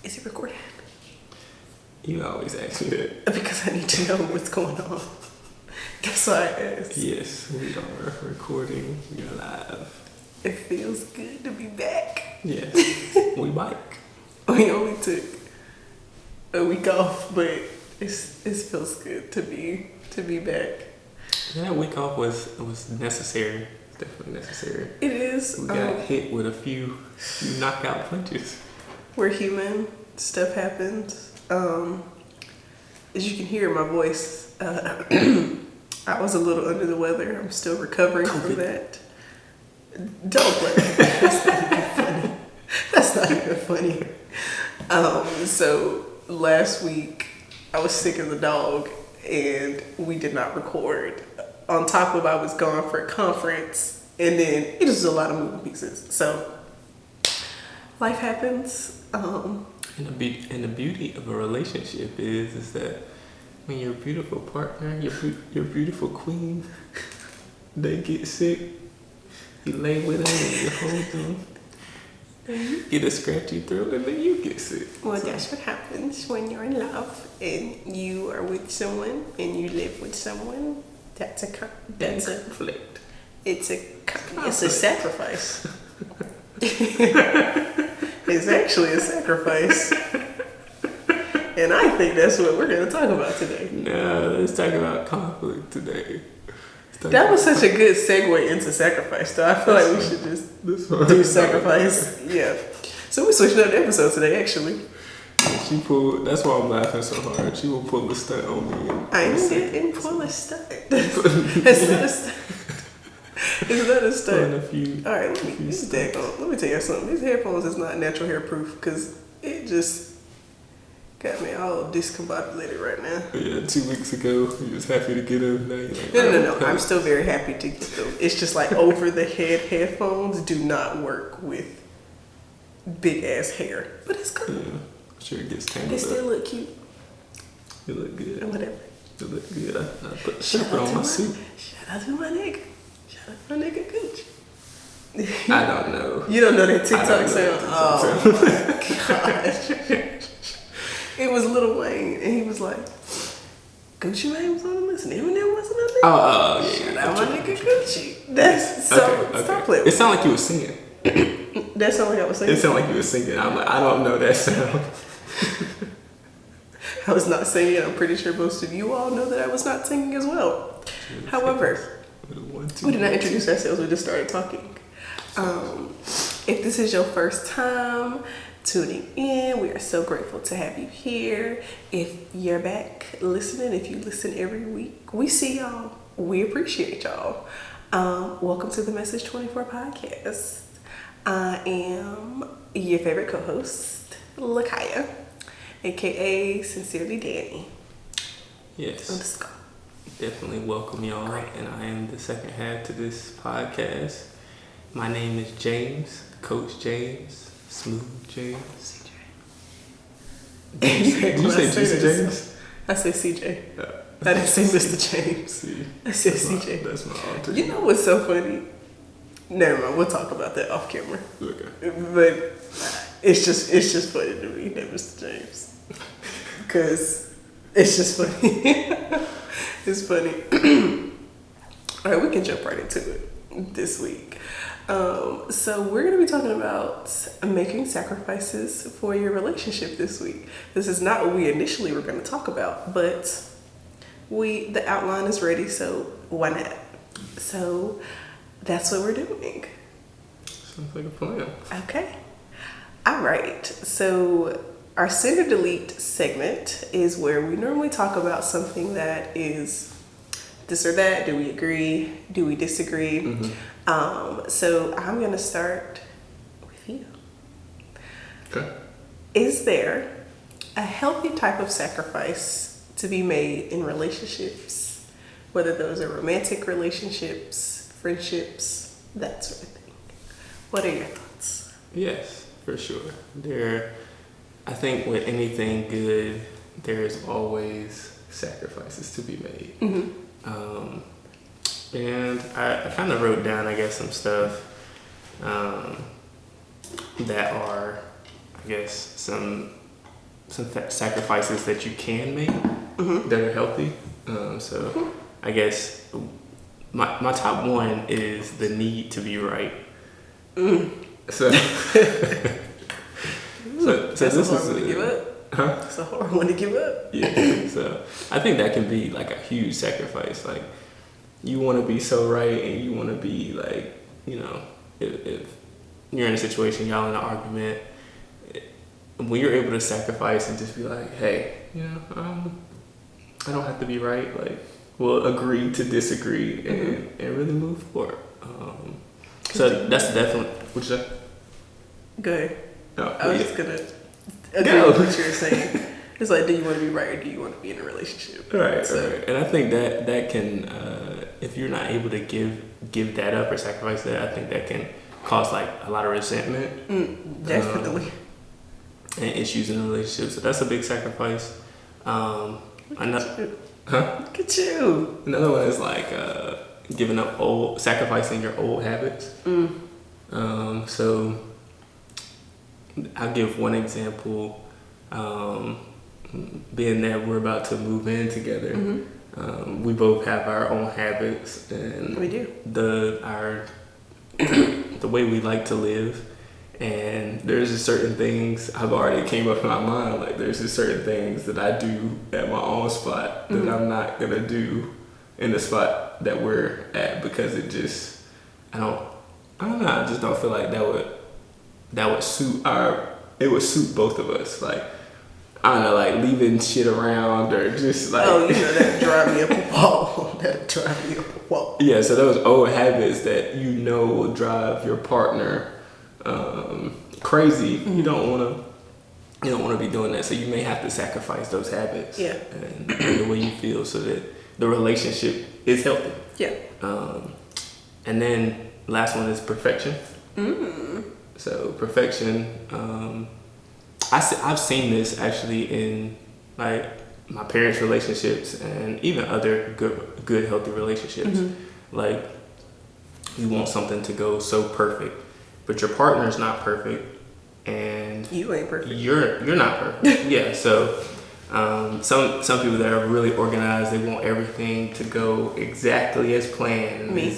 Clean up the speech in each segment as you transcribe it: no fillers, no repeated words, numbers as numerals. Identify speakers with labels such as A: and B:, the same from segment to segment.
A: Is it recording?
B: You always ask me that.
A: Because I need to know what's going on. That's why I asked.
B: Yes, we are recording. We are live.
A: It feels good to be back.
B: Yes, we bike.
A: We only took a week off, but it feels good to be back.
B: Yeah, that week off was necessary. Definitely necessary.
A: It is.
B: We got hit with a few knockout punches.
A: We're human. Stuff happens. As you can hear in my voice, I was a little under the weather. I'm still recovering from that. Don't play. That's not even funny. That's not even funny. So last week I was sick as a dog and we did not record. On top of I was gone for a conference, and then it was a lot of moving pieces. So life happens.
B: And the beauty of a relationship is that when your beautiful partner, your beautiful queen, they get sick, you lay with them and you hold them, and you get a scratchy throat, and then you get sick.
A: Well, that's what happens when you're in love and you are with someone and you live with someone. That's a conflict. It's a sacrifice. It's actually a sacrifice. And I think that's what we're going to talk about today.
B: No, let's talk about conflict today.
A: That was such a good segue into sacrifice, though. I feel like we should just do sacrifice. Yeah. So we switched up the episode today, actually.
B: She pulled. That's why I'm laughing so hard. She will pull a stunt on me.
A: I didn't pull a stunt. It's not a stunt. It's not a stunt. All right, let me tell you something. These headphones is not natural hair proof because it just got me all discombobulated right now.
B: Yeah, 2 weeks ago you was happy to get them. Now you're like,
A: no. I'm still very happy to get them. It's just like over the head headphones do not work with big ass hair, but it's cool.
B: Yeah, sure it gets tangled.
A: They still look cute.
B: You look good.
A: And whatever.
B: You look good. I put on my suit.
A: Shout out to my nigga. Shout out to my nigga Gooch.
B: I don't know.
A: You don't know that TikTok sound? Oh my gosh. It was Lil Wayne, and he was like, Gucci Mane was on the list, and Eminem wasn't on there.
B: Oh, yeah.
A: Shout out my nigga Gucci. That's so.
B: Okay.
A: Stop playing.
B: It sounded like you were singing.
A: That sounded like I was singing.
B: It sounded like you were singing. I'm like, I don't know that sound.
A: I was not singing. I'm pretty sure most of you all know that I was not singing as well. However, we did not introduce ourselves. We just started talking. If this is your first time tuning in, we are so grateful to have you here. If you're back listening, if you listen every week, we see y'all. We appreciate y'all. Welcome to the Message 24 podcast. I am your favorite co-host, Lakhia, aka Sincerely Danny.
B: Yes.
A: Underscore.
B: Definitely welcome y'all.
A: Great.
B: And I am the second half to this podcast. My name is James, Coach James, Smooth James.
A: Did
B: you say Juicy James?
A: I said CJ. I didn't say Mr. James. I said CJ.
B: That's my alter.
A: You know what's so funny? Never mind. We'll talk about that off camera.
B: Okay.
A: But it's just funny to me that Mr. James, because it's just funny. It's funny. All right, we can jump right into it this week. So we're going to be talking about making sacrifices for your relationship this week. This is not what we initially were going to talk about, but the outline is ready, so why not? So that's what we're doing.
B: Sounds like a plan.
A: Okay. All right. So our Send or Delete segment is where we normally talk about something that is this or that. Do we agree? Do we disagree?
B: Mm-hmm.
A: So I'm going to start with you.
B: Okay.
A: Is there a healthy type of sacrifice to be made in relationships, whether those are romantic relationships, friendships, that sort of thing? What are your thoughts?
B: Yes, for sure. I think with anything good, there's always sacrifices to be made.
A: Mm-hmm.
B: And I kind of wrote down, I guess, some stuff that are, I guess, some sacrifices that you can make that are healthy. So I guess my top one is the need to be right. So
A: that's a hard one to give up. Huh? It's a hard one to give up.
B: Yeah. So I think that can be like a huge sacrifice. Like you want to be so right, and you want to be like, you know, if you're in a situation, y'all in an argument, when you're able to sacrifice and just be like, hey, you know, I don't have to be right. Like we'll agree to disagree and really move forward. So that's definitely. What'd you say?
A: Go ahead.
B: No,
A: I was just gonna agree with what you were saying. It's like, do you want to be right or do you want to be in a relationship?
B: Right. And I think that can, if you're not able to give that up or sacrifice that, I think that can cause like a lot of resentment.
A: Definitely.
B: And issues in a relationship. So that's a big sacrifice.
A: Look at you.
B: Another one is like giving up sacrificing your old habits. So I'll give one example. Being that we're about to move in together, we both have our own habits, and
A: we do
B: the way we like to live. And there's just certain things I've already came up in my mind. Like there's just certain things that I do at my own spot that I'm not gonna do in the spot that we're at, because it just I don't know. I just don't feel like that would suit it would suit both of us. Like I don't know, like leaving shit around or just like
A: that'd drive me up a wall. That'd drive me up a wall.
B: Yeah, so those old habits that will drive your partner crazy. You don't want to be doing that, so you may have to sacrifice those habits and the way you feel so that the relationship is healthy. And then last one is perfection. So perfection, I've seen this actually in like my parents' relationships and even other good healthy relationships. Like you want something to go so perfect, but your partner's not perfect, and
A: you ain't perfect.
B: You're not perfect. Yeah. So some people that are really organized, they want everything to go exactly as planned.
A: Me.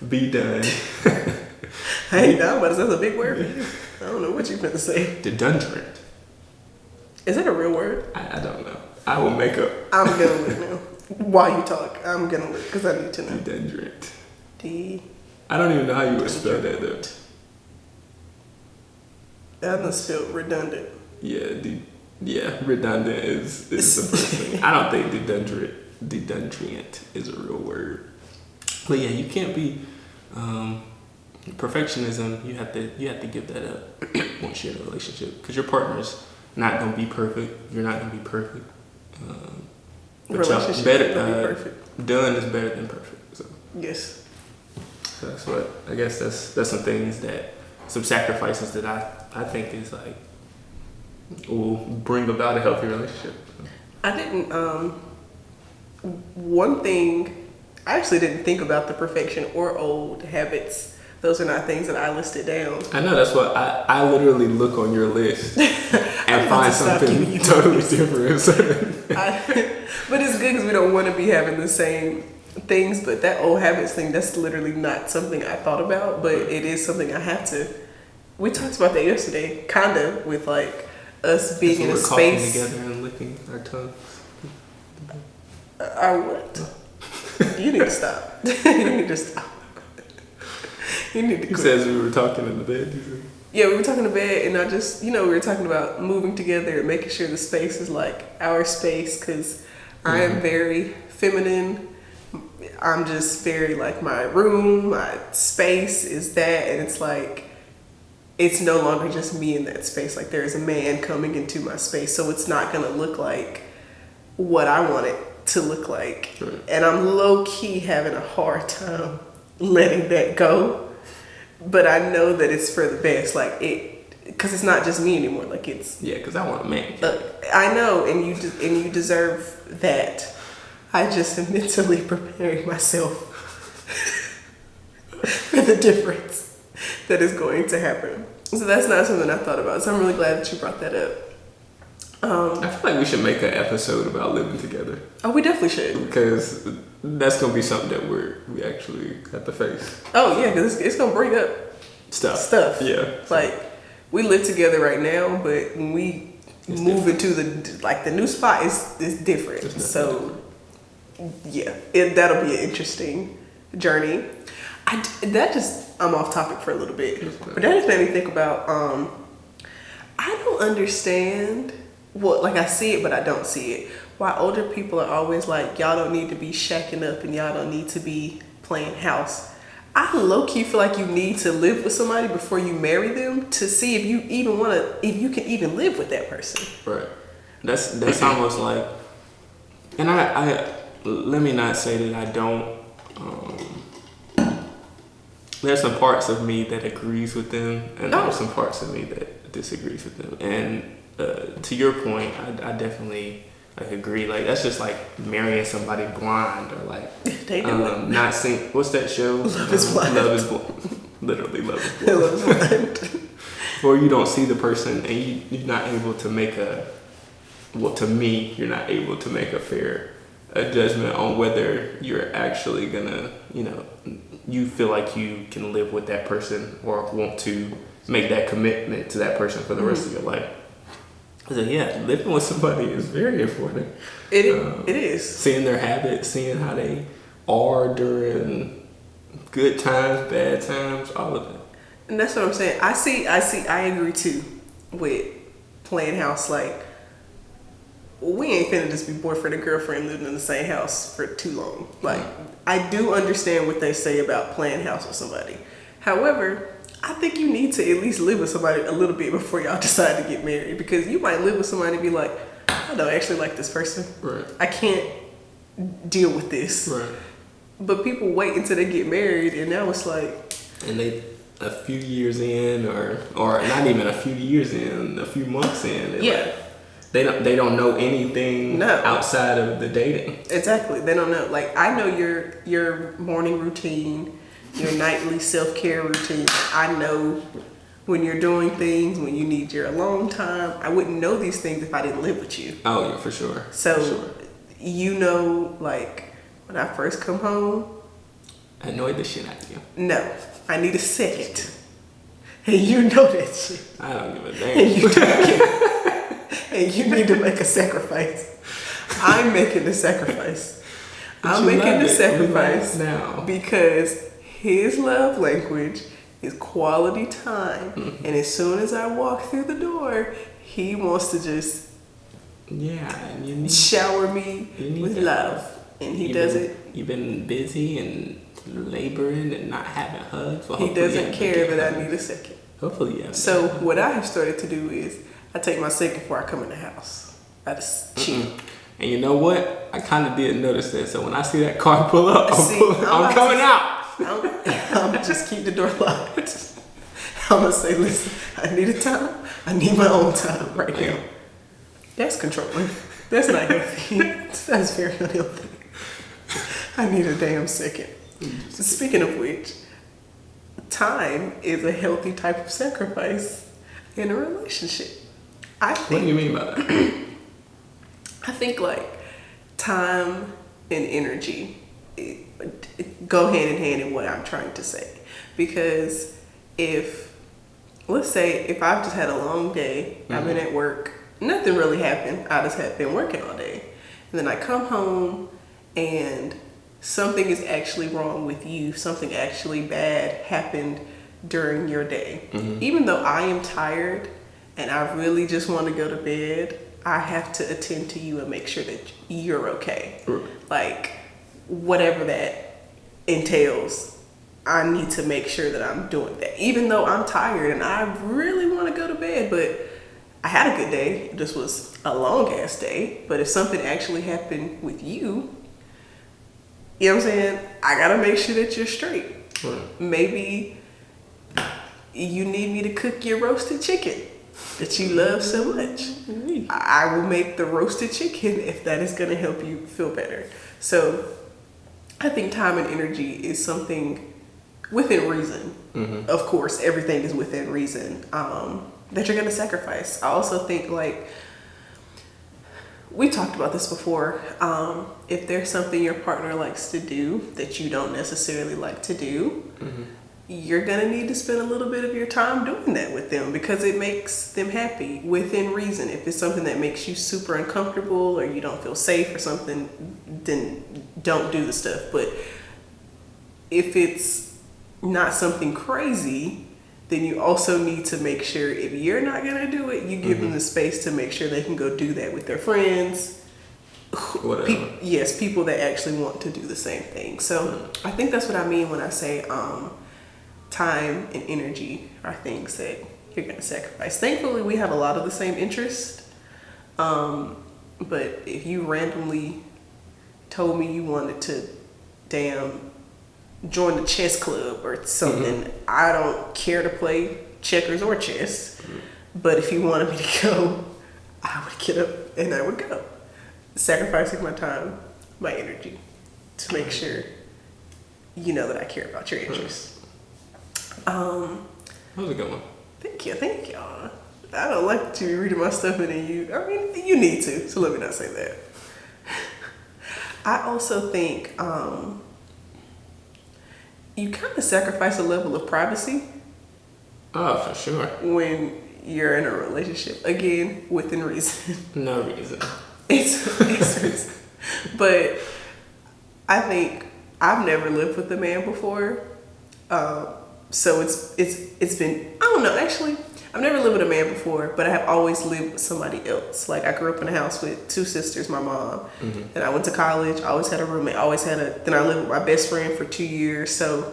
B: Be done.
A: Hey, now, but that's a big word for you. I don't know what you're gonna say.
B: Dedundrent.
A: Is that a real word?
B: I don't know. I will make up.
A: I'm gonna look now. While you talk, I'm gonna look because I need to know.
B: Dedundrent. I don't even know how you would spell that though.
A: I done spelled redundant.
B: Yeah, redundant is the first thing. I don't think dedundrent is a real word. But yeah, you can't be perfectionism. You have to give that up once you're in a relationship, because your partner's not gonna be perfect. You're not gonna be perfect.
A: Relationship better gonna be perfect.
B: Done is better than perfect. So
A: yes.
B: So that's what I guess. That's some sacrifices that I think is like will bring about a healthy relationship.
A: I didn't. One thing, I actually didn't think about the perfection or old habits. Those are not things that I listed down.
B: I know, that's what I literally look on your list and find something totally different.
A: But it's good because we don't want to be having the same things. But that old habits thing, that's literally not something I thought about, but it is something I have to. We talked about that yesterday, kind of, with like us being in a space
B: together and licking our tongues.
A: Our what? You need to stop. You need to stop. You need to quit.
B: You said we were talking in the bed.
A: Yeah, we were talking in bed, and I just, we were talking about moving together and making sure the space is like our space, because I am very feminine. I'm just very like, my room, my space is that, and it's like, it's no longer just me in that space. Like, there is a man coming into my space, so it's not gonna look like what I want it to look like.
B: Right.
A: And I'm low-key having a hard time letting that go. But I know that it's for the best, like because it's not just me anymore. Like it's
B: because I want a man.
A: I know, and you deserve that. I just am mentally preparing myself for the difference that is going to happen. So that's not something I thought about. So I'm really glad that you brought that up.
B: I feel like we should make an episode about living together.
A: Oh, we definitely should.
B: Because that's going to be something that we actually have to face.
A: Oh, yeah, because it's going to bring up stuff.
B: Yeah.
A: Like, we live together right now, but when we move into the new spot, is different. So, yeah, that'll be an interesting journey. I'm off topic for a little bit. But that just made me think about, I don't understand. Well, like I see it, but I don't see it. Why older people are always like, y'all don't need to be shacking up and y'all don't need to be playing house. I low-key feel like you need to live with somebody before you marry them to see if you can even live with that person.
B: Right. That's almost like, and I let me not say that I don't, there's some parts of me that agrees with them and there's some parts of me that disagrees with them. And to your point, I definitely agree. Like that's just like marrying somebody blind or like
A: they do it.
B: Not seeing what's that show?
A: Love is blind.
B: Love is blind. Literally, love is blind. Love is blind. Or you don't see the person and you're not able to make to me, you're not able to make a fair judgment on whether you're actually gonna, you feel like you can live with that person or want to make that commitment to that person for the rest of your life. So yeah, living with somebody is very important.
A: It is.
B: Seeing their habits, seeing how they are during good times, bad times, all of it.
A: And that's what I'm saying. I agree too with playing house. Like, we ain't finna just be boyfriend and girlfriend living in the same house for too long. Like, I do understand what they say about playing house with somebody. However, I think you need to at least live with somebody a little bit before y'all decide to get married, because you might live with somebody and be like, I don't actually like this person. Right. I can't deal with this. Right. But people wait until they get married, and now it's like,
B: and they a few years in, or not even a few years in, a few months in.
A: Yeah.
B: Like, they don't know anything outside of the dating.
A: Exactly. They don't know. Like, I know your morning routine, your nightly self-care routine. I know when you're doing things, when you need your alone time. I wouldn't know these things if I didn't live with you.
B: Oh, yeah, for sure.
A: So, like, when I first come home,
B: I annoyed the shit out of you.
A: No, I need a second. And you know that shit.
B: I don't give a damn.
A: And you don't care. And you need to make a sacrifice. I'm making the sacrifice. I'm making the sacrifice now because his love language is quality time. Mm-hmm. And as soon as I walk through the door, he wants to just shower me with love. And he does it.
B: You've been busy and laboring and not having hugs. Well,
A: he doesn't care that I need a second.
B: Hopefully, yeah.
A: So what I have started to do is I take my second before I come in the house. I just chill.
B: And you know what? I kind of did notice that. So when I see that car pull up, I'm coming out.
A: I'm gonna just keep the door locked. I'm gonna say, listen, I need a time. I need my own time right now. That's controlling. That's not healthy. That's very unhealthy. I need a damn second. Speaking of which, time is a healthy type of sacrifice in a relationship.
B: What do you mean by that?
A: I think like time and energy go hand in hand in what I'm trying to say. Because let's say if I've just had a long day, I've been at work, nothing really happened, I just had been working all day. And then I come home and something is actually wrong with you, something actually bad happened during your day. Mm-hmm. Even though I am tired and I really just want to go to bed, I have to attend to you and make sure that you're okay. Right. Like, whatever that entails, I need to make sure that I'm doing that. Even though I'm tired and I really want to go to bed, but I had a good day. This was a long ass day. But if something actually happened with you, you know what I'm saying? I gotta make sure that you're straight. Right. Maybe you need me to cook your roasted chicken that you love so much. I will make the roasted chicken if that is gonna help you feel better. So I think time and energy is something within reason. Of course, everything is within reason. That you're gonna sacrifice. I also think, like, we talked about this before. If there's something your partner likes to do that you don't necessarily like to do, you're gonna need to spend a little bit of your time doing that with them because it makes them happy within reason. If it's something that makes you super uncomfortable or you don't feel safe or something, then don't do the stuff. But if it's not something crazy, then you also need to make sure if you're not gonna do it, you give them the space to make sure they can go do that with their friends. People that actually want to do the same thing. So I think that's what I mean when I say time and energy are things that you're gonna sacrifice. Thankfully, we have a lot of the same interests. But if you randomly told me you wanted to join the chess club or something, I don't care to play checkers or chess. But if you wanted me to go, I would get up and I would go. Sacrificing my time, my energy to make sure you know that I care about your interests.
B: That was a good one.
A: Thank you. I don't like to be reading my stuff and then you need to, so let me not say that. I also think you kind of sacrifice a level of privacy.
B: Oh, for sure.
A: When you're in a relationship, again, within reason.
B: No reason.
A: It's reason. But I think I've never lived with a man before. So it's been, I don't know, actually, I've never lived with a man before, but I have always lived with somebody else. Like, I grew up in a house with two sisters, my mom, and I went to college, I always had a roommate, then I lived with my best friend for 2 years. So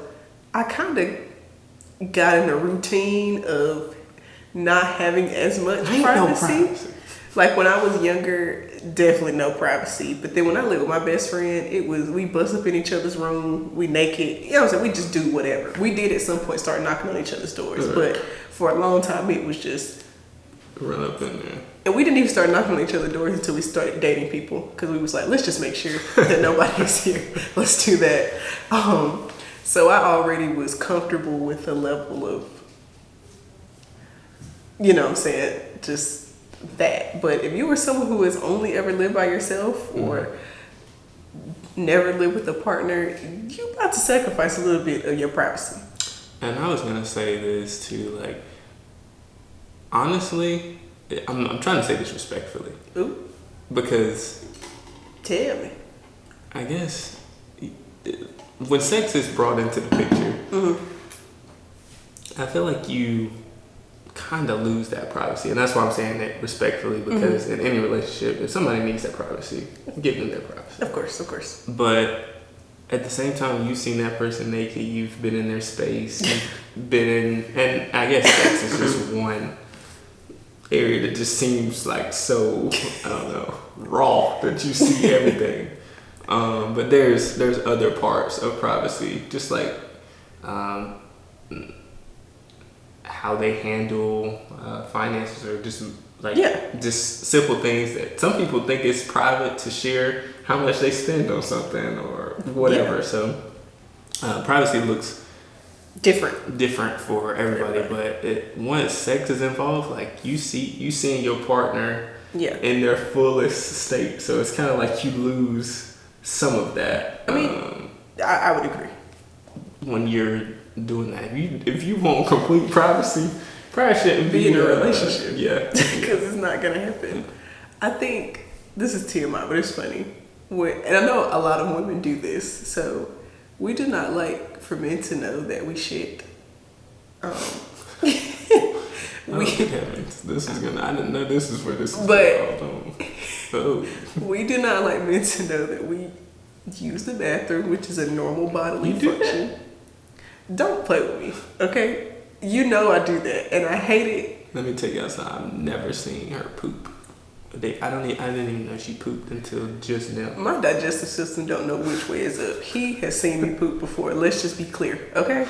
A: I kind of got in a routine of not having as much privacy. Like, when I was younger, definitely no privacy. But then when I lived with my best friend, we bust up in each other's room, we naked. You know what I'm saying? We just do whatever. We did at some point start knocking on each other's doors. But for a long time, it was just
B: run up in there.
A: And we didn't even start knocking on each other's doors until we started dating people. Because we was like, let's just make sure that nobody's here. Let's do that. So I already was comfortable with the level of, you know what I'm saying, just that. But if you were someone who has only ever lived by yourself or never lived with a partner, you about to sacrifice a little bit of your privacy.
B: And I was gonna say this too, like, honestly, I'm trying to say this respectfully.
A: Ooh.
B: Because
A: tell me.
B: I guess when sex is brought into the picture, I feel like you kind of lose that privacy. And that's why I'm saying that respectfully, because in any relationship, if somebody needs that privacy, give them their privacy.
A: Of course.
B: But at the same time, you've seen that person naked, you've been in their space, you've been in, and I guess sex is just one area that just seems like so, I don't know, raw that you see everything. But there's other parts of privacy, just like how they handle finances, or just like just simple things that some people think it's private to share how much they spend on something or whatever. So privacy looks different for everybody. But once sex is involved, like you seeing your partner in their fullest state, so it's kind of like you lose some of that.
A: I mean, I would agree.
B: When you're doing that, if you want complete privacy, probably shouldn't be in a relationship.
A: Because it's not gonna happen. I think this is TMI, but it's funny. And I know a lot of women do this, so we do not like for men to know that we shit.
B: This is gonna. I didn't know this is where this is.
A: But we do not like men to know that we use the bathroom, which is a normal bodily function. Don't play with me, okay? You know I do that, and I hate it.
B: Let me tell you something. I've never seen her poop. I didn't even know she pooped until just now.
A: My digestive system don't know which way is up. He has seen me poop before. Let's just be clear, okay?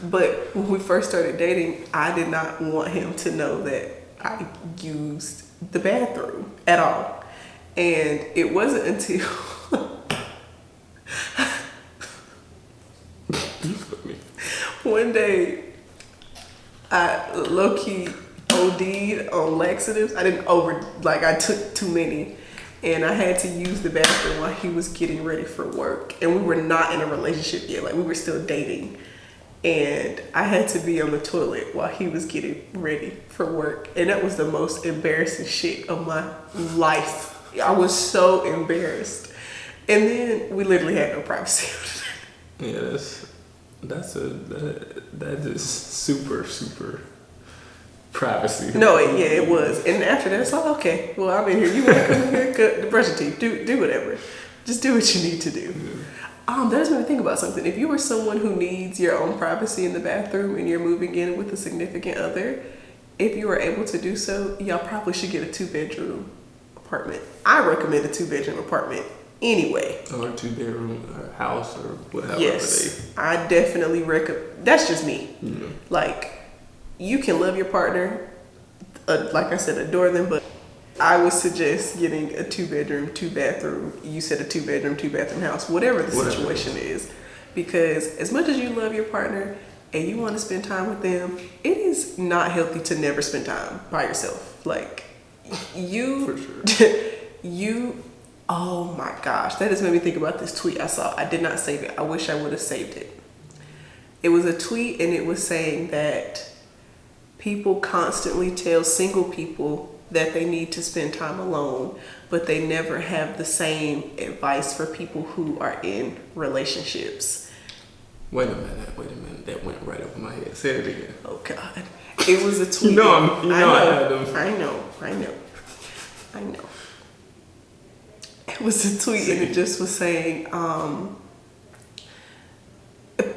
A: But when we first started dating, I did not want him to know that I used the bathroom at all. And it wasn't until One day, I low-key OD'd on laxatives. I didn't I took too many. And I had to use the bathroom while he was getting ready for work. And we were not in a relationship yet. Like, we were still dating. And I had to be on the toilet while he was getting ready for work. And that was the most embarrassing shit of my life. I was so embarrassed. And then we literally had no privacy.
B: Yeah, that is super, super privacy.
A: No, it was. And after that, it's like, okay, well, I'm in here. You want to come in here, brush your teeth, do whatever. Just do what you need to do. Yeah. That just made me think about something. If you were someone who needs your own privacy in the bathroom and you're moving in with a significant other, if you were able to do so, y'all probably should get a 2-bedroom apartment. I recommend a 2-bedroom apartment anyway.
B: Or a 2-bedroom house or whatever.
A: Yes, I definitely recommend. That's just me. Mm-hmm. Like, you can love your partner, like I said, adore them, but I would suggest getting a 2-bedroom, 2-bathroom. You said a 2-bedroom, 2-bathroom house, whatever the situation is. Because as much as you love your partner and you want to spend time with them, it is not healthy to never spend time by yourself. Like, you, for sure. Oh my gosh, that just made me think about this tweet I saw. I did not save it. I wish I would have saved it. It was a tweet and it was saying that people constantly tell single people that they need to spend time alone, but they never have the same advice for people who are in relationships.
B: Wait a minute. That went right over my head. Say it again.
A: Oh God. It was a tweet. I know. It was a tweet and it just was saying,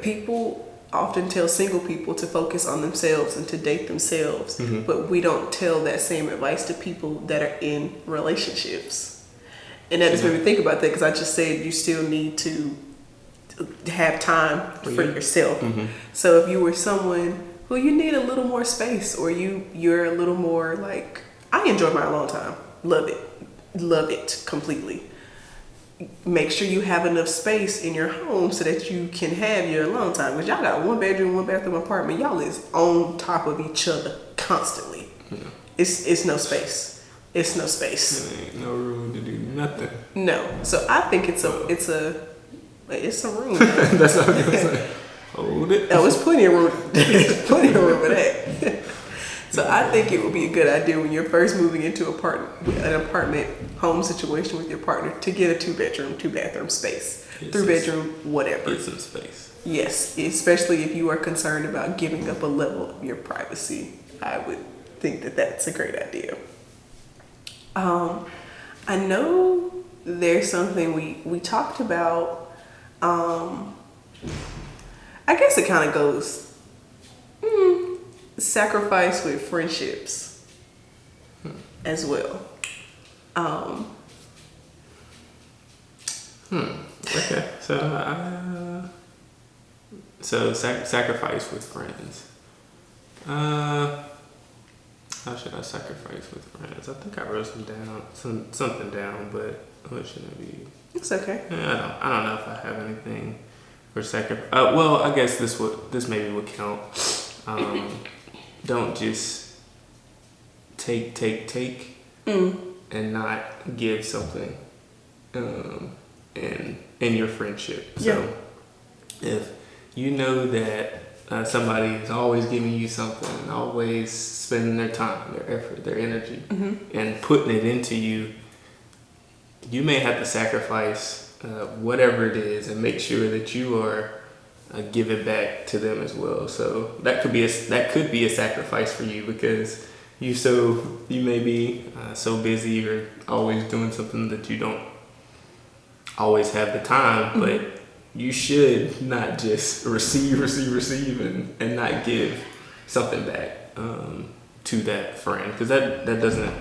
A: people often tell single people to focus on themselves and to date themselves, but we don't tell that same advice to people that are in relationships. And that just made me think about that, because I just said you still need to have time for yourself. Mm-hmm. So if you were someone who you need a little more space, or you're a little more like, I enjoy my alone time, love it completely. Make sure you have enough space in your home so that you can have your alone time. Because y'all got 1-bedroom, 1-bathroom apartment. Y'all is on top of each other constantly. Yeah. It's no space. It's no space.
B: There ain't no room to do nothing.
A: No. So I think it's a room.
B: That's what I was gonna say. Hold it.
A: Oh, it's plenty of room. Plenty of room for that. So I think it would be a good idea when you're first moving into an apartment home situation with your partner to get a 2-bedroom, 2-bathroom space, 3-bedroom, whatever.
B: Get some space.
A: Yes, especially if you are concerned about giving up a level of your privacy. I would think that that's a great idea. I know there's something we talked about. I guess it kind of goes. Sacrifice with friendships as well.
B: Okay. So sacrifice with friends. How should I sacrifice with friends? I think I wrote something down, but it shouldn't be.
A: It's okay.
B: I don't know if I have anything for sacrifice. Well, I guess this maybe would count. Don't just take and not give something in your friendship. So if you know that somebody is always giving you something and always spending their time, their effort, their energy, and putting it into you, you may have to sacrifice whatever it is and make sure that you are give it back to them as well. So that could be a sacrifice for you, because you may be so busy or always doing something that you don't always have the time, but you should not just receive and not give something back to that friend, because that doesn't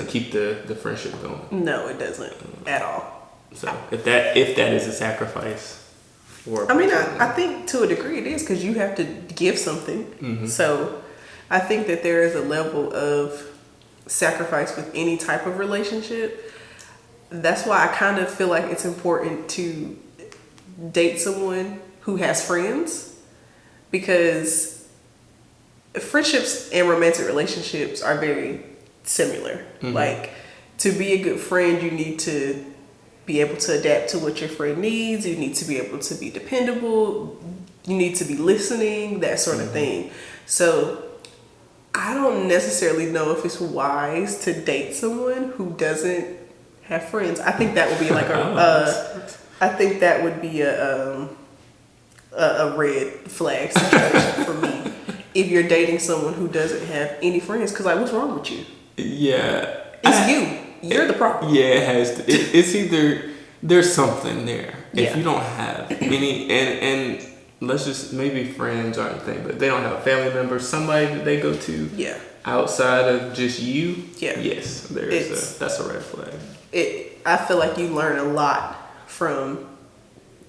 B: keep the friendship going.
A: No, it doesn't at all.
B: So if that is a sacrifice.
A: I think to a degree it is, because you have to give something. So I think that there is a level of sacrifice with any type of relationship. That's why I kind of feel like it's important to date someone who has friends, because friendships and romantic relationships are very similar. Like, to be a good friend, you need to be able to adapt to what your friend needs. You need to be able to be dependable. You need to be listening, that sort of thing. So I don't necessarily know if it's wise to date someone who doesn't have friends. I think that would be like I think that would be a red flag situation for me if you're dating someone who doesn't have any friends. Because, like, what's wrong with you?
B: Yeah,
A: You're the problem.
B: Yeah, it has to. It's either there's something there. If you don't have any, and let's just, maybe friends aren't a thing, but they don't have a family member, somebody that they go to outside of just you. Yeah. Yes, that's a red flag.
A: I feel like you learn a lot from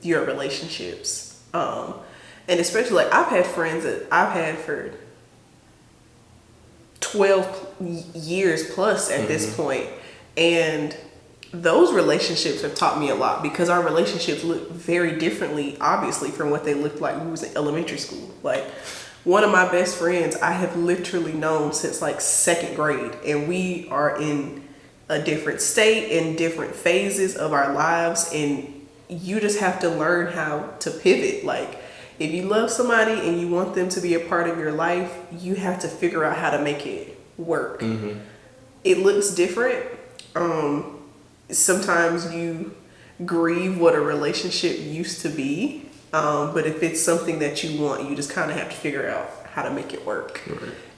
A: your relationships, and especially, like, I've had friends that I've had for 12 years plus at this point, and those relationships have taught me a lot, because our relationships look very differently, obviously, from what they looked like when we was in elementary school. Like, one of my best friends I have literally known since like 2nd grade, and we are in a different state, in different phases of our lives, and you just have to learn how to pivot. Like, if you love somebody and you want them to be a part of your life, you have to figure out how to make it work. It looks different. Sometimes you grieve what a relationship used to be, but if it's something that you want, you just kind of have to figure out how to make it work.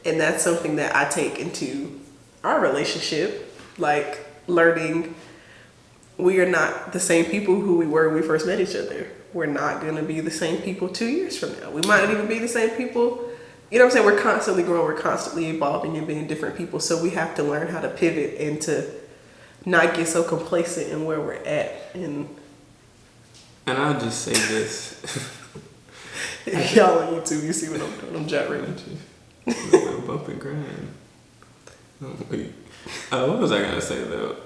A: And that's something that I take into our relationship, like learning we are not the same people who we were when we first met each other. We're not going to be the same people 2 years from now. We might not even be the same people. You know what I'm saying? We're constantly growing, we're constantly evolving and being different people. So we have to learn how to pivot and to not get so complacent in where we're at. And
B: I'll just say this.
A: Y'all on YouTube, you see what I'm doing. I'm gyrating.
B: Bump and grind. Oh, wait. What was I going to say, though?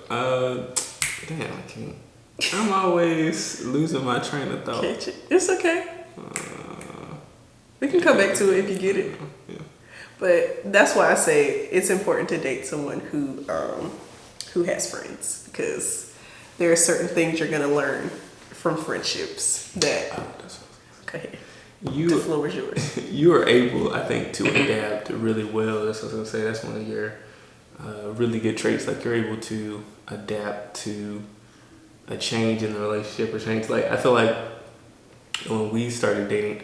B: Damn, I can't. I'm always losing my train of thought.
A: Catch it. It's okay. We can come back to it if you get it.
B: Yeah.
A: But that's why I say it's important to date someone who has friends, because there are certain things you're gonna learn from friendships that. Okay. The floor is yours.
B: You are able, I think, to adapt really well. That's what I was gonna say. That's one of your really good traits. Like, you're able to adapt to a change in the relationship or change. Like, I feel like when we started dating,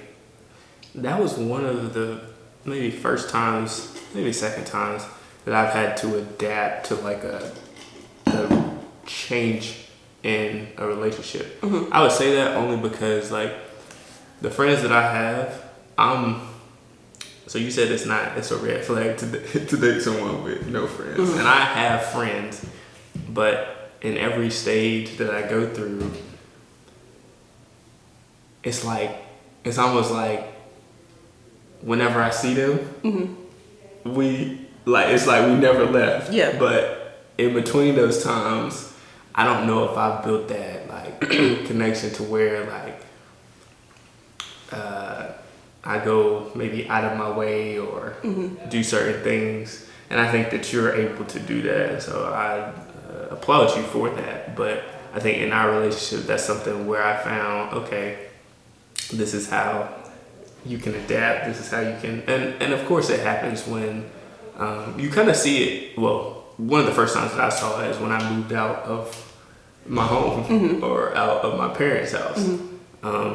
B: that was one of the maybe first times, maybe second times that I've had to adapt to like a change in a relationship. I would say that only because, like, the friends that I have, so you said it's a red flag to date someone with no friends. And I have friends, but in every stage that I go through, it's almost like whenever I see them, it's like we never left. Yeah. But in between those times, I don't know if I've built that like connection to where like I go maybe out of my way or do certain things, and I think that you're able to do that. So I applaud you for that. But I think in our relationship, that's something where I found, okay, this is how you can adapt. This is how you can, and of course it happens when you kind of see it. Well, one of the first times that I saw it is when I moved out of my home or out of my parents' house,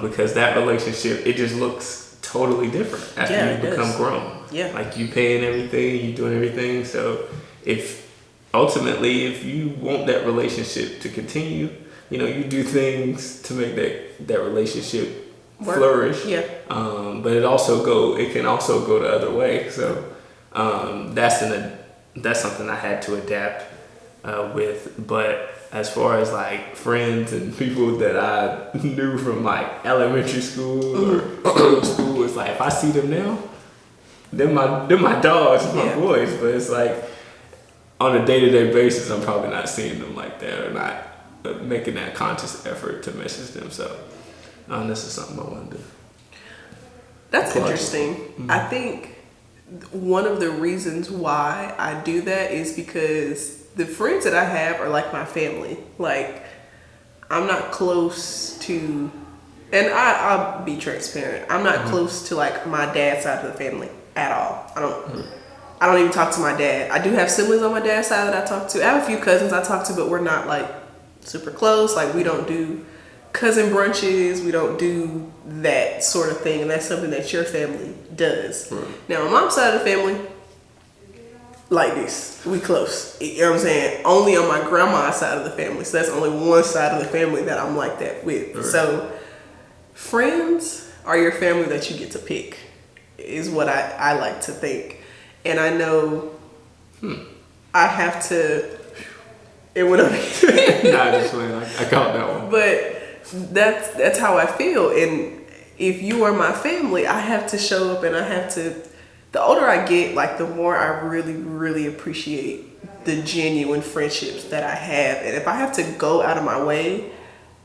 B: because that relationship, it just looks totally different after you become grown. Yeah, like you paying everything, you doing everything. So if you want that relationship to continue, you do things to make that relationship flourish. Yeah. But it can also go the other way. So that's something I had to adapt with. But as far as like friends and people that I knew from like elementary school or middle school, it's like if I see them now, they're my dogs, my boys. But it's like on a day-to-day basis, I'm probably not seeing them like that or not making that conscious effort to message them. So this is something I want to do.
A: That's interesting. Mm-hmm. I think one of the reasons why I do that is because the friends that I have are like my family. Like, I'm not close to, and I'll be transparent, I'm not close to like my dad's side of the family at all. I don't even talk to my dad. I do have siblings on my dad's side that I talk to. I have a few cousins I talk to, but we're not like super close. Like, we don't do cousin brunches. We don't do that sort of thing. And that's something that your family does. Right. Now, on my mom's side of the family, like this, we close. You know what I'm saying? Only on my grandma's side of the family. So that's only one side of the family that I'm like that with. Right. So friends are your family that you get to pick, is what I like to think. And I know I have to, it went up.
B: Nah, just playing. I caught that one.
A: But that's how I feel. And if you are my family, I have to show up, and I have to, the older I get, like, the more I really, really appreciate the genuine friendships that I have. And if I have to go out of my way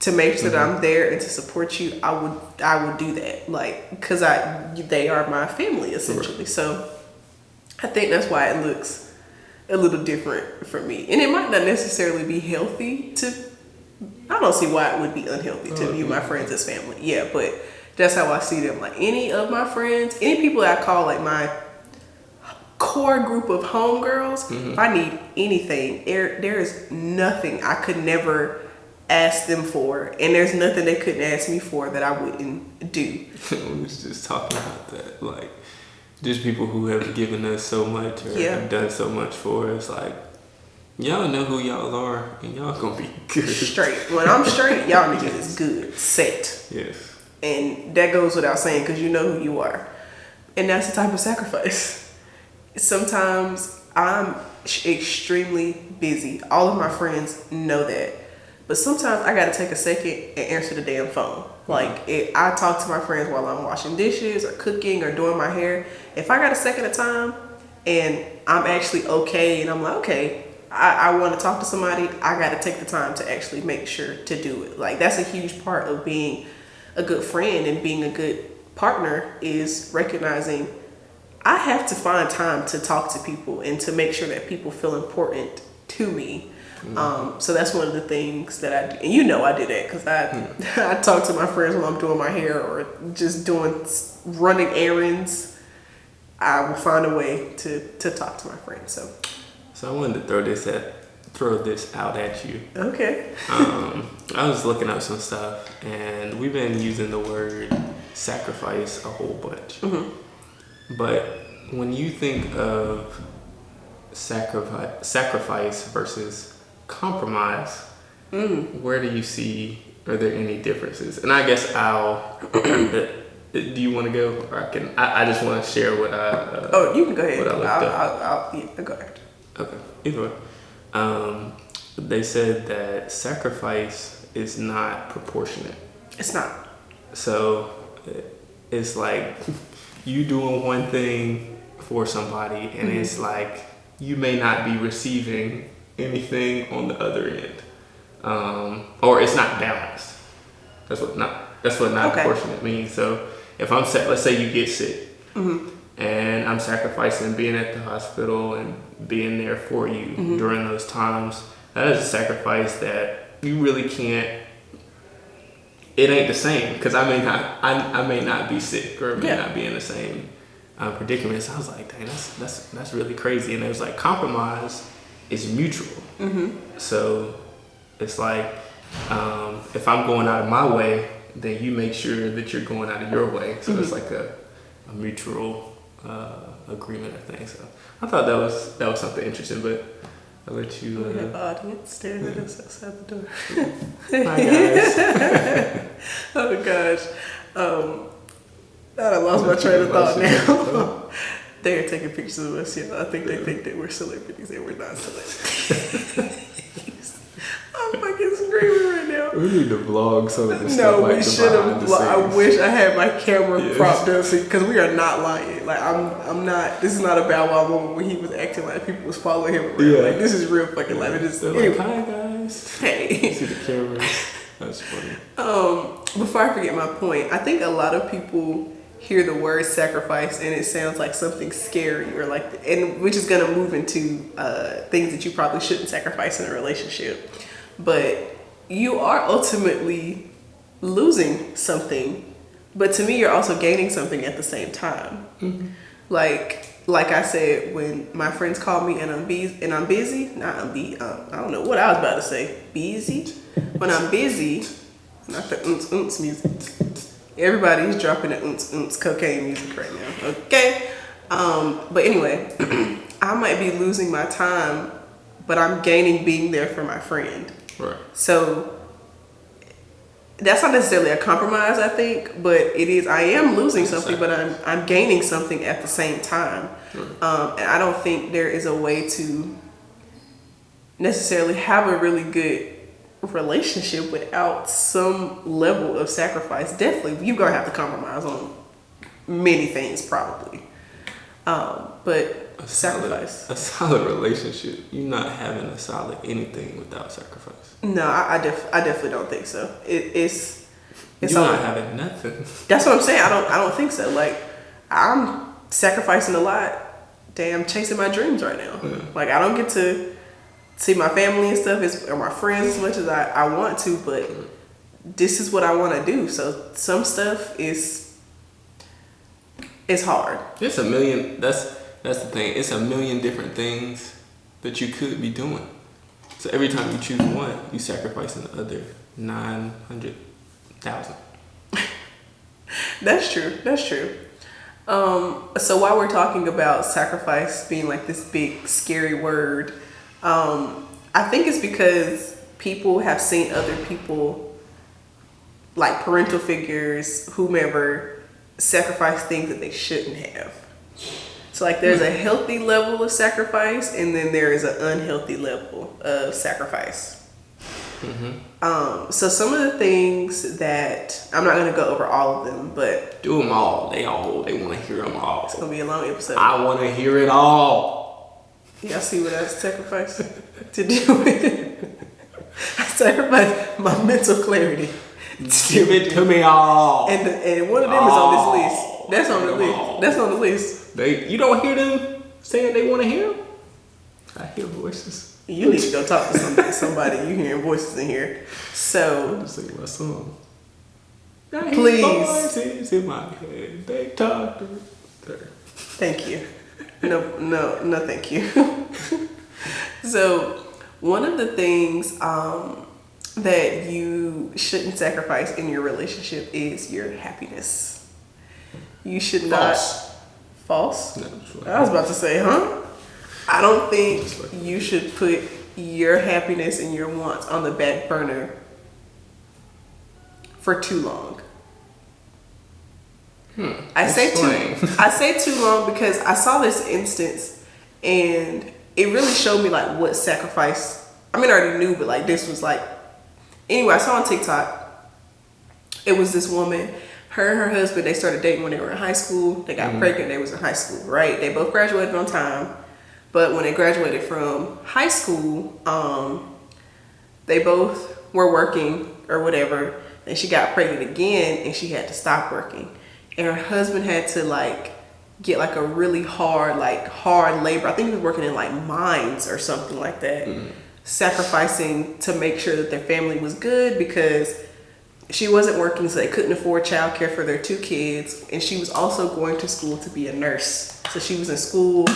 A: to make sure that I'm there and to support you, I would do that. Like, because they are my family, essentially. Right. So I think that's why it looks a little different for me. And it might not necessarily be healthy to, I don't see why it would be unhealthy to view my friends as family. Yeah, but that's how I see them. Like, any of my friends, any people that I call like my core group of homegirls, if I need anything, there is nothing I could never ask them for. And there's nothing they couldn't ask me for that I wouldn't do.
B: We was just talking about that. Like, just people who have given us so much or have done so much for us. Like, y'all know who y'all are, and y'all gonna be good.
A: Straight. When I'm straight, y'all niggas is good. Set.
B: Yes.
A: And that goes without saying, because you know who you are. And that's the type of sacrifice. Sometimes I'm extremely busy. All of my friends know that. But sometimes I gotta take a second and answer the damn phone. Like, I talk to my friends while I'm washing dishes or cooking or doing my hair. If I got a second of time and I'm actually okay, and I'm like, okay, I want to talk to somebody, I got to take the time to actually make sure to do it. Like, that's a huge part of being a good friend and being a good partner, is recognizing I have to find time to talk to people and to make sure that people feel important to me. So that's one of the things that I do. And you know I do that, because I talk to my friends when I'm doing my hair or just running errands. I will find a way to talk to my friends.
B: So I wanted to throw this out at you.
A: Okay.
B: I was looking up some stuff, and we've been using the word sacrifice a whole bunch. But when you think of sacrifice versus compromise, where do you see, are there any differences? And I guess do you want to go, or I just want to share what I
A: you can go ahead.
B: What I looked up.
A: Go ahead.
B: Okay, either way. They said that sacrifice is not proportionate.
A: It's not.
B: So it's like you doing one thing for somebody, and it's like you may not be receiving anything on the other end, or it's not balanced. That's what not proportionate means. So if let's say you get sick, and I'm sacrificing being at the hospital and being there for you during those times, that is a sacrifice that you really can't. It ain't the same, because I may not be sick, or may not be in the same predicament. So I was like, dang, that's really crazy. And it was like, compromise is mutual. So it's like, if I'm going out of my way, then you make sure that you're going out of your way. So it's like a mutual agreement, I think. So I thought that was something interesting, but I'll let you.
A: We have audience staring at us outside the door.
B: Hi guys.
A: Oh gosh. I lost my train of thought now. They're taking pictures of us, I think they think that we're celebrities, and we're not celebrities. I'm fucking screaming right now.
B: We need to vlog some of this stuff.
A: No, we should have. I wish I had my camera propped up, because we are not lying. Like, I'm not. This is not a Bow Wow moment when he was acting like people was following him around. Like, this is real fucking life.
B: Anyway. Like, hi guys.
A: Hey.
B: You see the camera. That's funny.
A: Before I forget my point, I think a lot of people hear the word sacrifice and it sounds like something scary or like, and which is gonna move into things that you probably shouldn't sacrifice in a relationship. But you are ultimately losing something, but to me, you're also gaining something at the same time.
B: Mm-hmm.
A: Like I said, when my friends call me and I'm busy, I don't know what I was about to say. Busy? When I'm busy, not the unts music. Everybody's dropping the unts cocaine music right now. Okay? But anyway, I might be losing my time, but I'm gaining being there for my friend.
B: Right.
A: So that's not necessarily a compromise, I think, but it is. I am losing something, but I'm gaining something at the same time. And I don't think there is a way to necessarily have a really good relationship without some level of sacrifice. Definitely, you're gonna have to compromise on many things, probably. But a
B: solid relationship. You're not having a solid anything without sacrifice.
A: No, I definitely don't think so. It's
B: you're not having nothing.
A: That's what I'm saying. I don't think so. Like, I'm sacrificing a lot. Damn, chasing my dreams right now. Yeah. Like, I don't get to see my family and stuff or my friends as much as I want to, but this is what I want to do. So some stuff it's hard.
B: It's a million. That's the thing. It's a million different things that you could be doing. So every time you choose one, you sacrificing the other 900,000.
A: That's true. So while we're talking about sacrifice being like this big scary word, I think it's because people have seen other people, like parental figures, whomever, sacrifice things that they shouldn't have. So like there's a healthy level of sacrifice and then there is an unhealthy level of sacrifice. Mm-hmm. So some of the things that, I'm not going to go over all of them, but...
B: Do them all. They want to hear them all.
A: It's going to be a long episode.
B: I want to hear it all.
A: Y'all see what I sacrificed to do it? I sacrificed my mental clarity.
B: Give it to me all.
A: And one of them is on this list. That's on the list. That's on the list.
B: You don't hear them saying they want to hear them? I hear voices.
A: You need to go talk to somebody. You hearing voices in here. So
B: I'm sing my song.
A: Please.
B: Voices in my head. They talk to me.
A: Thank you. No, thank you. So one of the things that you shouldn't sacrifice in your relationship is your happiness. You should not. False? No, I was about to say, I don't think you should put your happiness and your wants on the back burner for too long. I say too long because I saw this instance and it really showed me like what sacrifice. I mean, I already knew, but like this was like, anyway, I saw on TikTok, it was this woman, her and her husband, they started dating when they were in high school. They got pregnant, they was in high school, right? They both graduated on time. But when they graduated from high school, they both were working or whatever. And she got pregnant again and she had to stop working. And her husband had to like get like a really hard labor. I think he was working in like mines or something like that. Sacrificing to make sure that their family was good because she wasn't working, so they couldn't afford childcare for their 2 kids. And she was also going to school to be a nurse. So she was in school,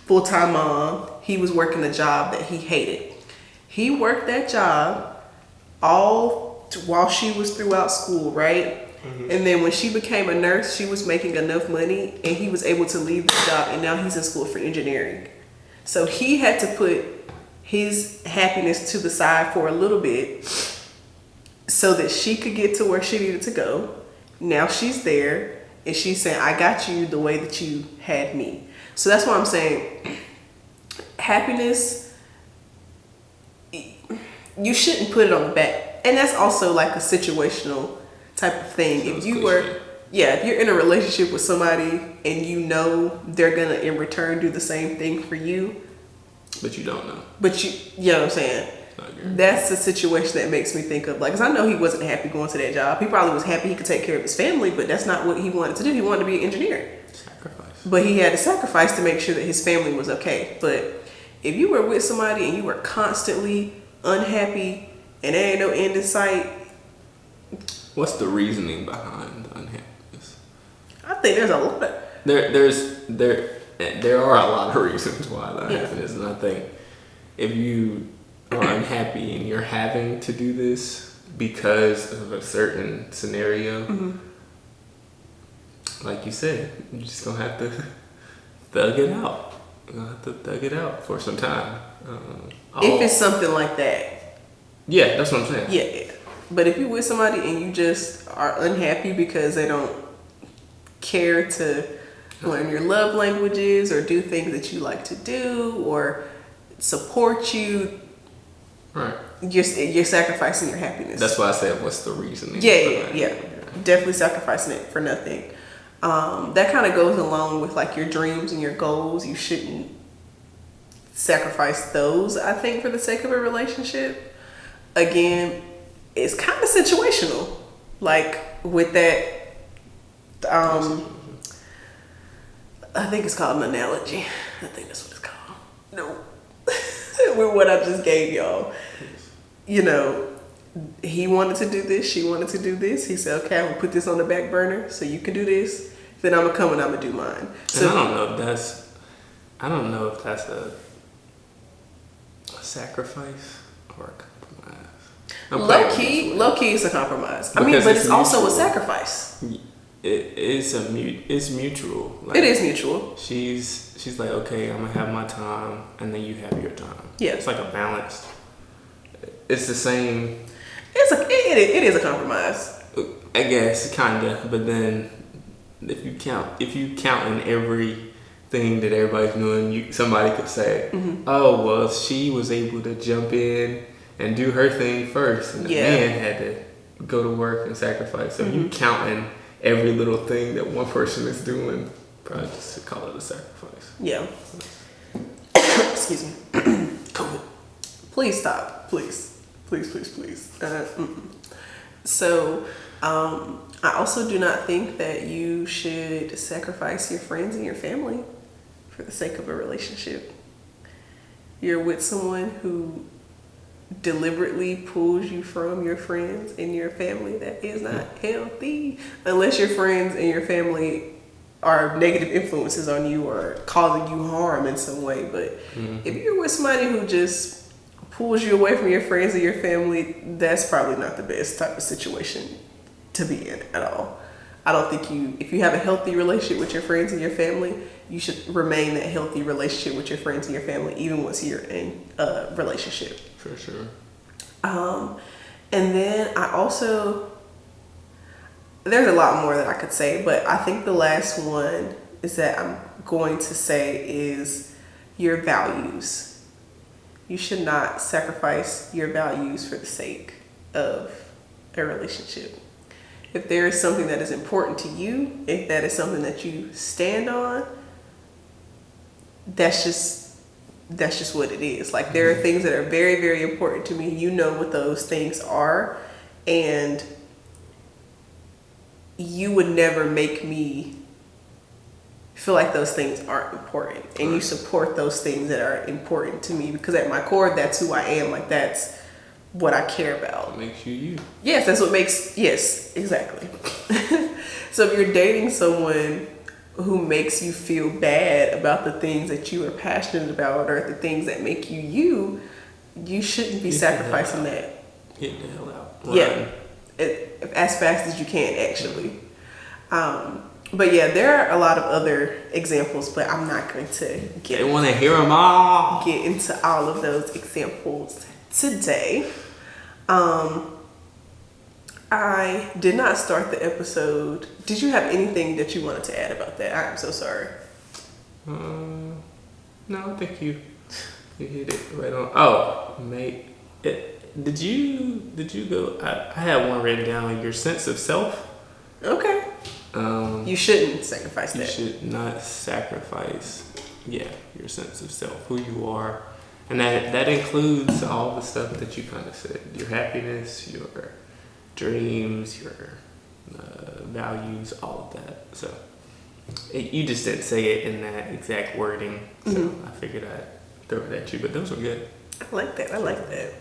A: full-time mom. He was working a job that he hated. He worked that job all while she was throughout school, right? And then when she became a nurse, she was making enough money and he was able to leave the job and now he's in school for engineering. So he had to put his happiness to the side for a little bit so that she could get to where she needed to go. Now she's there and she's saying, I got you the way that you had me. So that's why I'm saying happiness, you shouldn't put it on the back. And that's also like a situational type of thing. If you're in a relationship with somebody and you know they're gonna in return do the same thing for you.
B: But you don't know.
A: But you know what I'm saying? That's the situation that makes me think of, like, because I know he wasn't happy going to that job. He probably was happy he could take care of his family, but that's not what he wanted to do. He wanted to be an engineer.
B: Sacrifice.
A: But he had to sacrifice to make sure that his family was okay. But if you were with somebody and you were constantly unhappy and there ain't no end in sight.
B: What's the reasoning behind the unhappiness?
A: I think there's a lot of...
B: There are a lot of reasons why that happens, and I think if you are unhappy and you're having to do this because of a certain scenario, like you said, you're just gonna have to thug it out. You're gonna have to thug it out for some time.
A: If it's something like that.
B: Yeah, that's what I'm saying.
A: Yeah. But if you're with somebody and you just are unhappy because they don't care to learn your love languages or do things that you like to do or support you,
B: right?
A: You're sacrificing your happiness.
B: That's why I said, what's the reasoning?
A: Yeah. Definitely sacrificing it for nothing. That kind of goes along with like your dreams and your goals. You shouldn't sacrifice those, I think, for the sake of a relationship. Again, it's kind of situational. Like with that, I think it's called an analogy. I think that's what it's called. No. With what I just gave y'all. You know, he wanted to do this, she wanted to do this. He said, okay, I'm gonna put this on the back burner so you can do this. Then I'm gonna come and I'm gonna do mine. So
B: and I don't know if that's a sacrifice or a compromise. Low key is a compromise.
A: I mean, but it's also a sacrifice.
B: It's mutual. Like,
A: it is mutual.
B: She's like, okay, I'm gonna have my time, and then you have your time.
A: Yeah,
B: it's like a balance. It's the same.
A: It is a compromise.
B: I guess, kinda. But then, if you count in everything that everybody's doing, somebody could say, "Oh, well, she was able to jump in and do her thing first, and the man had to go to work and sacrifice." So you counting every little thing that one person is doing, probably just to call it a sacrifice.
A: Yeah. Excuse me. COVID. Please stop. Please. So, I also do not think that you should sacrifice your friends and your family for the sake of a relationship. You're with someone who deliberately pulls you from your friends and your family. That is not healthy. Unless your friends and your family are negative influences on you or causing you harm in some way. But if you're with somebody who just pulls you away from your friends and your family, that's probably not the best type of situation to be in at all. I don't think if you have a healthy relationship with your friends and your family, you should remain that healthy relationship with your friends and your family, even once you're in a relationship.
B: For sure.
A: And then there's a lot more that I could say, but I think the last one is that I'm going to say is your values. You should not sacrifice your values for the sake of a relationship. If there is something that is important to you, if that is something that you stand on, that's just what it is. Like, there are things that are very, very important to me. You know what those things are, and you would never make me feel like those things aren't important, and you support those things that are important to me, because at my core, that's who I am. Like, that's what I care about.
B: What makes you you.
A: Yes, that's what makes, yes, exactly. So if you're dating someone who makes you feel bad about the things that you are passionate about or the things that make you, you shouldn't be sacrificing that.
B: Get the hell out. Run.
A: Yeah, as fast as you can, actually. But yeah, there are a lot of other examples, but I'm not going to
B: They want to hear them all.
A: Get into all of those examples today. I did not start the episode. Did you have anything that you wanted to add about that? I'm so sorry.
B: No, I think you hit it right on. Oh, mate, did you go? I had one written down. Your sense of self.
A: Okay. You shouldn't sacrifice that.
B: You should not sacrifice. Yeah, your sense of self, who you are, And that includes all the stuff that you kind of said. Your happiness, your dreams, your values, all of that. So you just didn't say it in that exact wording. So I figured I'd throw it at you. But those were good.
A: I like that.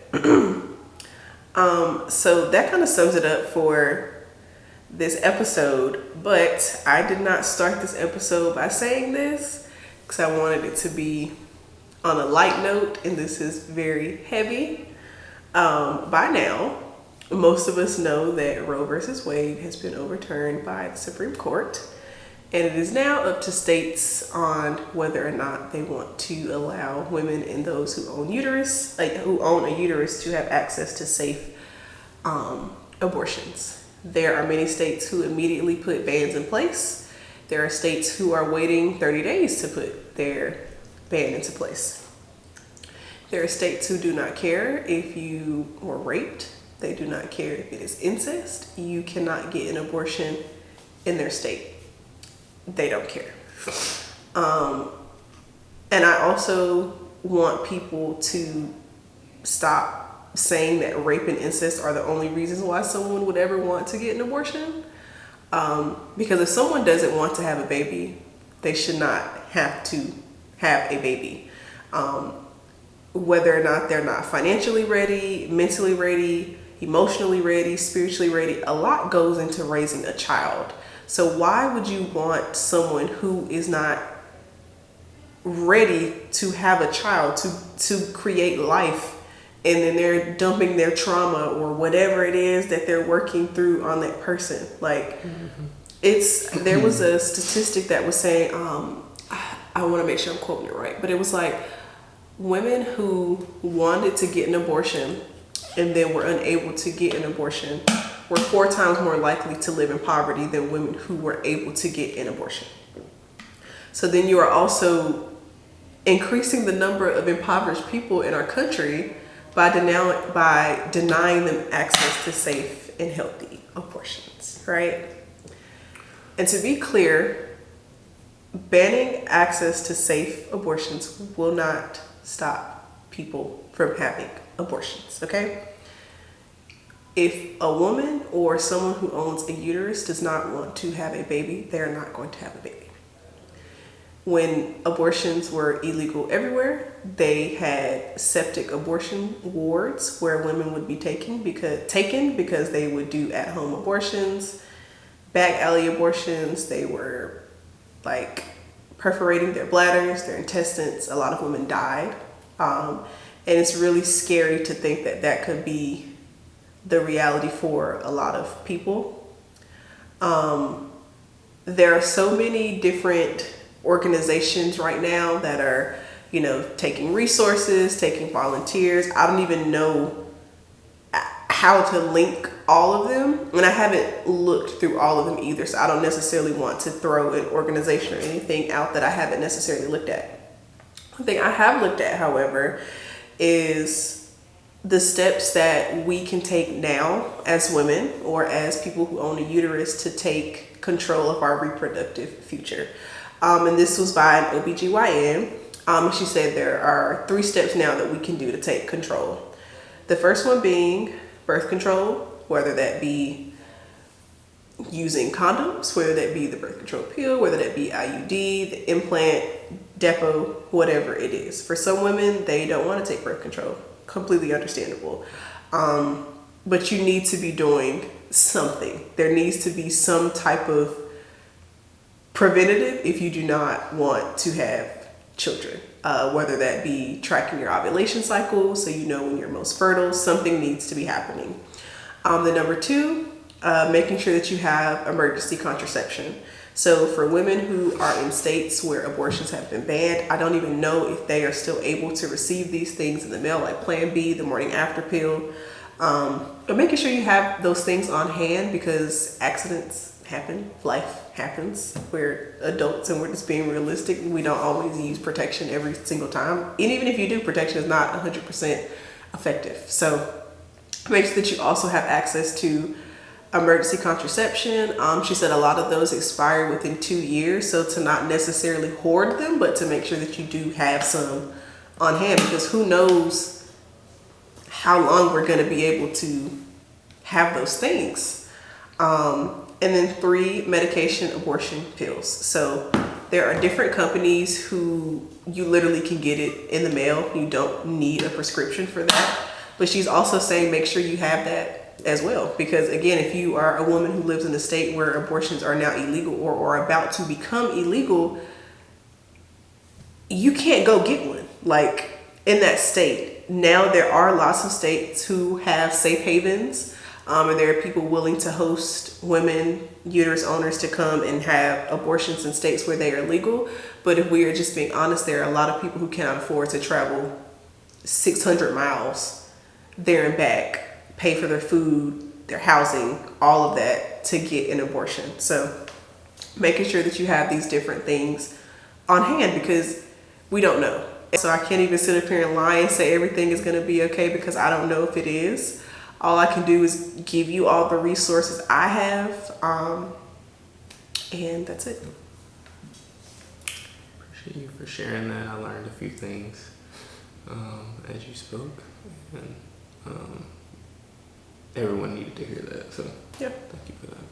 A: So that kind of sums it up for this episode. But I did not start this episode by saying this because I wanted it to be on a light note, and this is very heavy. By now, most of us know that Roe versus Wade has been overturned by the Supreme Court, and it is now up to states on whether or not they want to allow women and those who own uterus, who own a uterus, to have access to safe abortions. There are many states who immediately put bans in place. There are states who are waiting 30 days to put their ban into place. There are states who do not care if you were raped. They do not care if it is incest. You cannot get an abortion in their state. They don't care. And I also want people to stop saying that rape and incest are the only reasons why someone would ever want to get an abortion. Because if someone doesn't want to have a baby, they should not have to have a baby. Whether or not they're not financially ready, mentally ready, emotionally ready, spiritually ready, a lot goes into raising a child. So why would you want someone who is not ready to have a child, to create life, and then they're dumping their trauma or whatever it is that they're working through on that person? Like, there was a statistic that was saying, I want to make sure I'm quoting it right, but it was like women who wanted to get an abortion and then were unable to get an abortion were 4 times more likely to live in poverty than women who were able to get an abortion. So then you are also increasing the number of impoverished people in our country by denying them access to safe and healthy abortions, right? And to be clear, banning access to safe abortions will not stop people from having abortions, okay? If a woman or someone who owns a uterus does not want to have a baby, they're not going to have a baby. When abortions were illegal everywhere, they had septic abortion wards where women would be taken because they would do at-home abortions, back alley abortions. They were like perforating their bladders, their intestines. A lot of women died. And it's really scary to think that that could be the reality for a lot of people. There are so many different organizations right now that are, taking resources, taking volunteers. I don't even know how to link all of them, and I haven't looked through all of them either, so I don't necessarily want to throw an organization or anything out that I haven't necessarily looked at. One thing I have looked at, however, is the steps that we can take now as women or as people who own a uterus to take control of our reproductive future. And this was by an OBGYN. She said there are 3 steps now that we can do to take control. The first one being birth control, whether that be using condoms, whether that be the birth control pill, whether that be IUD, the implant, depot, whatever it is. For some women, they don't want to take birth control. Completely understandable. But you need to be doing something. There needs to be some type of preventative if you do not want to have children. Whether that be tracking your ovulation cycle so you know when you're most fertile, something needs to be happening. The number 2, making sure that you have emergency contraception. So for women who are in states where abortions have been banned, I don't even know if they are still able to receive these things in the mail, like Plan B, the morning after pill. But making sure you have those things on hand, because accidents happen, life happens. We're adults and we're just being realistic. We don't always use protection every single time. And even if you do, protection is not 100% effective. So make sure that you also have access to emergency contraception. She said a lot of those expire within 2 years, so to not necessarily hoard them, but to make sure that you do have some on hand, because who knows how long we're going to be able to have those things. And then 3, medication abortion pills. So there are different companies who you literally can get it in the mail. You don't need a prescription for that. But she's also saying make sure you have that as well. Because again, if you are a woman who lives in a state where abortions are now illegal or are about to become illegal, you can't go get one. Like in that state. Now there are lots of states who have safe havens. And there are people willing to host women, uterus owners, to come and have abortions in states where they are legal. But if we are just being honest, there are a lot of people who cannot afford to travel 600 miles there and back, pay for their food, their housing, all of that to get an abortion. So making sure that you have these different things on hand, because we don't know. So I can't even sit up here and lie and say everything is going to be okay, because I don't know if it is. All I can do is give you all the resources I have, and that's it.
B: Appreciate you for sharing that. I learned a few things as you spoke, and everyone needed to hear that. So
A: yeah,
B: thank you for that.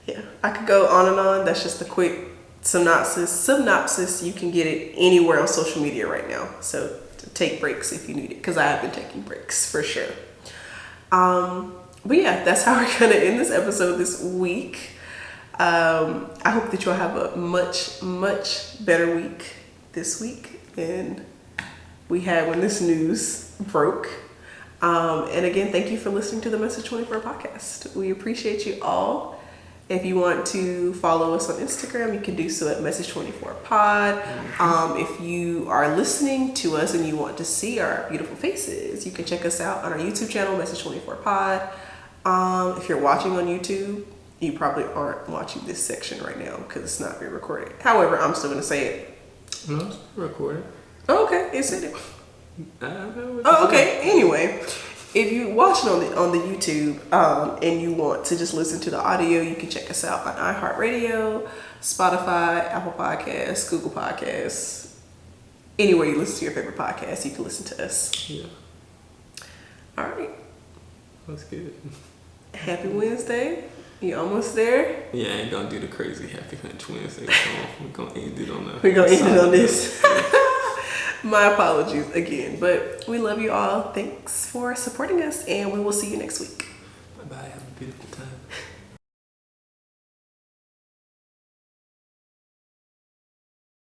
A: Yeah, I could go on and on. That's just a quick synopsis. You can get it anywhere on social media right now. So take breaks if you need it, because I have been taking breaks for sure. But yeah, that's how we're gonna end this episode this week. I hope that you'll have a much better week this week than we had when this news broke. And again, thank you for listening to the Message 24 podcast. We appreciate you all. If you want to follow us on Instagram, you can do so at Message24pod. If you are listening to us and you want to see our beautiful faces, you can check us out on our YouTube channel, Message24pod. If you're watching on YouTube, you probably aren't watching this section right now because it's not being recorded. However, I'm still going to say it.
B: No, it's recorded.
A: Oh, okay. It said it.
B: Oh,
A: okay. Anyway. If you're watching on the YouTube and you want to just listen to the audio, you can check us out on iHeartRadio, Spotify, Apple Podcasts, Google Podcasts. Anywhere you listen to your favorite podcast, you can listen to us.
B: Yeah.
A: All right.
B: That's good.
A: Happy Wednesday. You almost there?
B: Yeah, I ain't gonna do the crazy Happy Hunch Wednesday. So we're gonna end it on that.
A: We're gonna end it on this. My apologies again, but we love you all. Thanks for supporting us, and we will see you next week.
B: Bye-bye. Have a beautiful time.